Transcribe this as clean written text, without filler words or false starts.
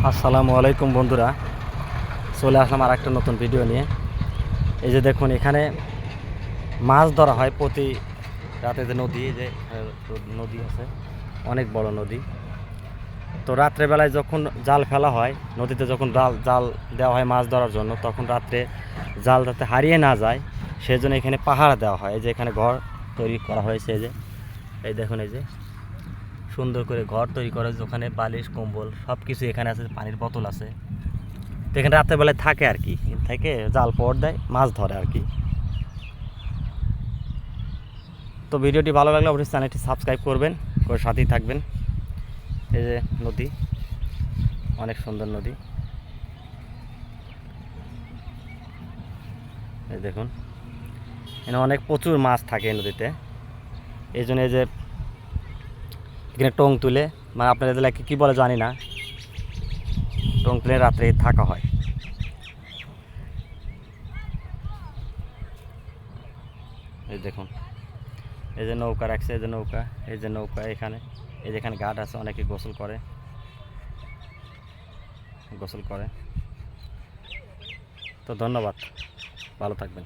আসসালামু আলাইকুম বন্ধুরা, চলে আসলাম আর একটা নতুন ভিডিও নিয়ে। এই যে দেখুন, এখানে মাছ ধরা হয় প্রতি রাতে। যে নদী, যে নদী আছে, অনেক বড় নদী। তো রাত্রেবেলায় যখন জাল ফেলা হয় নদীতে, যখন জাল দেওয়া হয় মাছ ধরার জন্য, তখন রাত্রে জাল যাতে হারিয়ে না যায় সেজন্য এখানে পাহারা দেওয়া হয়। এই যে এখানে ঘর তৈরি করা হয়েছে, এই দেখুন, এই যে সুন্দর করে ঘর তৈরি করা হয়েছে। ওখানে বালিশ, কম্বল সব কিছু এখানে আছে, পানির বোতল আছে। তো এখানে রাত্রেবেলায় থাকে আর কি, থেকে জাল পড় দেয়, মাছ ধরে আর কি। তো ভিডিওটি ভালো লাগলে অবশ্যই চ্যানেলটি সাবস্ক্রাইব করবেন, করে সাথেই থাকবেন। এই যে নদী, অনেক সুন্দর নদী। এই দেখুন, এখানে অনেক প্রচুর মাছ থাকে এই নদীতে। এই জন্য এই যে এখানে টং তুলে, মানে আপনাদের এলাকায় কী বলে জানি না, টং তুলে রাত্রে থাকা হয়। এই দেখুন, এই যে নৌকা রাখছে, এই যে নৌকা, এই যে নৌকা এখানে, এই যেখানে ঘাট আছে, অনেকে গোসল করে। তো ধন্যবাদ, ভালো থাকবেন।